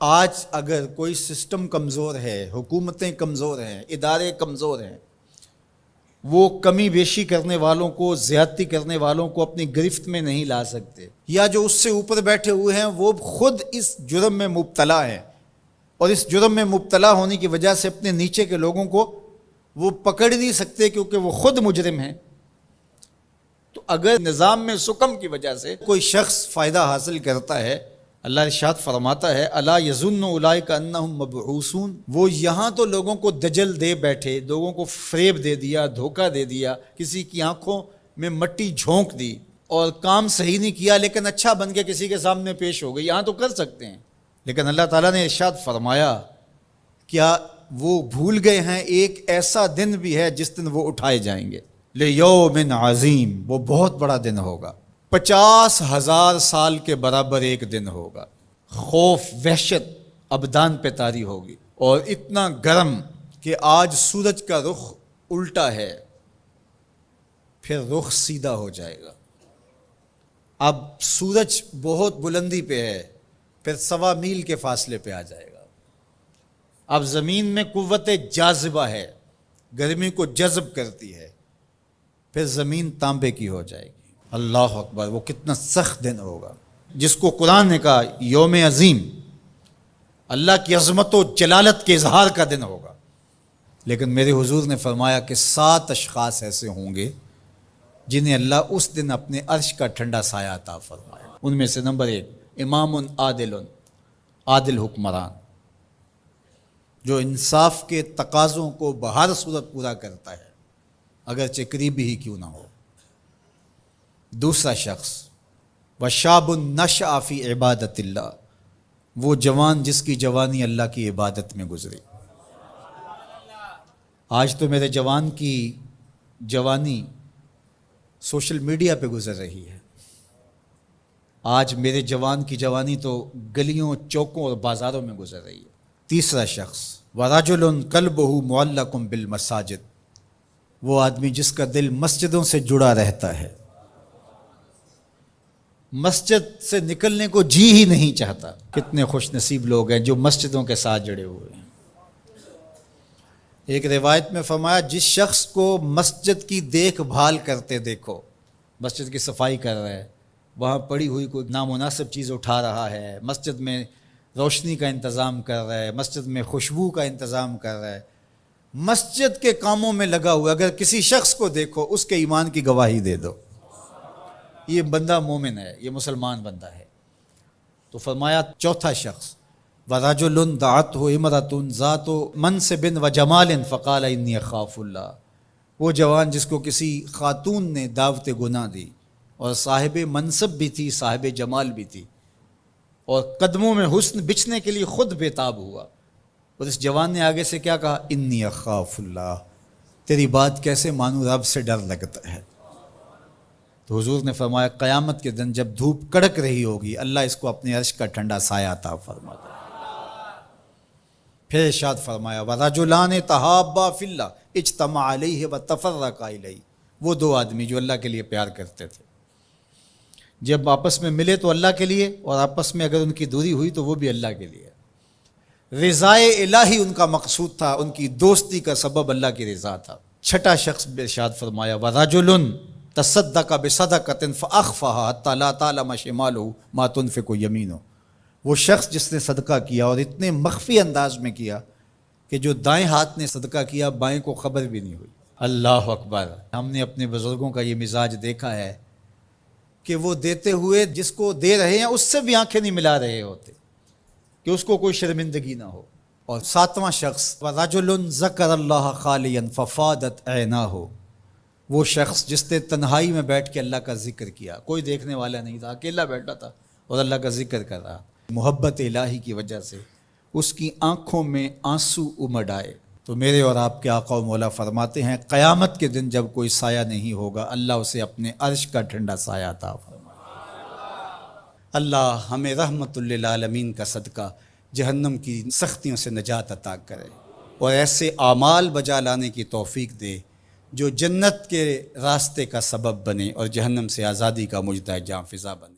آج اگر کوئی سسٹم کمزور ہے، حکومتیں کمزور ہیں، ادارے کمزور ہیں، وہ کمی بیشی کرنے والوں کو، زیادتی کرنے والوں کو اپنی گرفت میں نہیں لا سکتے، یا جو اس سے اوپر بیٹھے ہوئے ہیں وہ خود اس جرم میں مبتلا ہیں، اور اس جرم میں مبتلا ہونے کی وجہ سے اپنے نیچے کے لوگوں کو وہ پکڑ نہیں سکتے کیونکہ وہ خود مجرم ہیں۔ تو اگر نظام میں سکم کی وجہ سے کوئی شخص فائدہ حاصل کرتا ہے، اللہ ارشاد فرماتا ہے الا یظن اولئک انہم مبعوثون، وہ یہاں تو لوگوں کو دجل دے بیٹھے، لوگوں کو فریب دے دیا، دھوکہ دے دیا، کسی کی آنکھوں میں مٹی جھونک دی اور کام صحیح نہیں کیا لیکن اچھا بن کے کسی کے سامنے پیش ہو گئی، یہاں تو کر سکتے ہیں، لیکن اللہ تعالیٰ نے ارشاد فرمایا کیا وہ بھول گئے ہیں ایک ایسا دن بھی ہے جس دن وہ اٹھائے جائیں گے، لیوم عظیم، وہ بہت بڑا دن ہوگا، 50,000 سال کے برابر ایک دن ہوگا، خوف وحشت ابدان پہ طاری ہوگی، اور اتنا گرم کہ آج سورج کا رخ الٹا ہے، پھر رخ سیدھا ہو جائے گا، اب سورج بہت بلندی پہ ہے، پھر 1.25 میل کے فاصلے پہ آ جائے گا، اب زمین میں قوت جاذبہ ہے، گرمی کو جذب کرتی ہے، پھر زمین تانبے کی ہو جائے گی۔ اللہ اکبر، وہ کتنا سخت دن ہوگا جس کو قرآن نے کہا یوم عظیم، اللہ کی عظمت و جلالت کے اظہار کا دن ہوگا، لیکن میرے حضور نے فرمایا کہ 7 اشخاص ایسے ہوں گے جنہیں اللہ اس دن اپنے عرش کا ٹھنڈا سایہ عطا فرمایا۔ ان میں سے نمبر 1 امام عادل، عادل حکمران جو انصاف کے تقاضوں کو بہر صورت پورا کرتا ہے اگرچہ قریبی ہی کیوں نہ ہو۔ دوسرا شخص وشاب نشأ فی عبادت اللہ، وہ جوان جس کی جوانی اللہ کی عبادت میں گزری۔ آج تو میرے جوان کی جوانی سوشل میڈیا پہ گزر رہی ہے، آج میرے جوان کی جوانی تو گلیوں چوکوں اور بازاروں میں گزر رہی ہے۔ تیسرا شخص ورجل قلبہ معلق بالمساجد، وہ آدمی جس کا دل مسجدوں سے جڑا رہتا ہے، مسجد سے نکلنے کو جی ہی نہیں چاہتا۔ کتنے خوش نصیب لوگ ہیں جو مسجدوں کے ساتھ جڑے ہوئے ہیں۔ ایک روایت میں فرمایا جس شخص کو مسجد کی دیکھ بھال کرتے دیکھو، مسجد کی صفائی کر رہا ہے، وہاں پڑی ہوئی کوئی نامناسب چیز اٹھا رہا ہے، مسجد میں روشنی کا انتظام کر رہا ہے، مسجد میں خوشبو کا انتظام کر رہا ہے، مسجد کے کاموں میں لگا ہوا، اگر کسی شخص کو دیکھو اس کے ایمان کی گواہی دے دو، یہ بندہ مومن ہے، یہ مسلمان بندہ ہے۔ تو فرمایا چوتھا شخص وَرَجُلٌ دَعَتْهُ امْرَأَةٌ ذَاتُ مَنْصِبٍ وَجَمَالٍ فَقَالَ إِنِّي أَخَافُ اللَّهَ، وہ جوان جس کو کسی خاتون نے دعوت گناہ دی اور صاحب منصب بھی تھی، صاحب جمال بھی تھی، اور قدموں میں حسن بچھنے کے لیے خود بےتاب ہوا، اور اس جوان نے آگے سے کیا کہا انی اخاف اللہ، تیری بات کیسے مانوں، رب سے ڈر لگتا ہے۔ تو حضور نے فرمایا قیامت کے دن جب دھوپ کڑک رہی ہوگی اللہ اس کو اپنے عرش کا ٹھنڈا سایہ عطا فرماتا ہے۔ پھر ارشاد فرمایا وَرَجُلَانِ تَحَابَّا فِي اللَّهِ اجْتَمَعَا عَلَيْهِ وَتَفَرَّقَا إِلَيْهِ، وہ 2 آدمی جو اللہ کے لیے پیار کرتے تھے، جب آپس میں ملے تو اللہ کے لیے، اور آپس میں اگر ان کی دوری ہوئی تو وہ بھی اللہ کے لیے۔ رضائے الہی ان کا مقصود تھا، ان کی دوستی کا سبب اللہ کی رضا تھا۔ چھٹا شخص ارشاد فرمایا وَرَجُلٌ تَصَدَّقَ بِصَدَقَةٍ فَأَخْفَاهَا حَتَّى لَا تَعْلَمَ شِمَالُهُ مَا تُنْفِقُ يَمِينُهُ، وہ شخص جس نے صدقہ کیا اور اتنے مخفی انداز میں کیا کہ جو دائیں ہاتھ نے صدقہ کیا بائیں کو خبر بھی نہیں ہوئی۔ اللہ اکبر، ہم نے اپنے بزرگوں کا یہ مزاج دیکھا ہے کہ وہ دیتے ہوئے جس کو دے رہے ہیں اس سے بھی آنکھیں نہیں ملا رہے ہوتے کہ اس کو کوئی شرمندگی نہ ہو۔ اور 7واں شخص وَرَجُلٌ ذَكَرَ اللَّهَ خَالِيًا فَفَاضَتْ عَيْنَاهُ، وہ شخص جس نے تنہائی میں بیٹھ کے اللہ کا ذکر کیا، کوئی دیکھنے والا نہیں تھا، اکیلا بیٹھا تھا اور اللہ کا ذکر کر رہا، محبت الہی کی وجہ سے اس کی آنکھوں میں آنسو امڈ آئے۔ تو میرے اور آپ کے آقا و مولا فرماتے ہیں قیامت کے دن جب کوئی سایہ نہیں ہوگا اللہ اسے اپنے عرش کا ٹھنڈا سایہ عطا فرمائے۔ اللہ ہمیں رحمت للعالمین کا صدقہ جہنم کی سختیوں سے نجات عطا کرے اور ایسے اعمال بجا لانے کی توفیق دے جو جنت کے راستے کا سبب بنے اور جہنم سے آزادی کا مجدہ جاں فضا بنے۔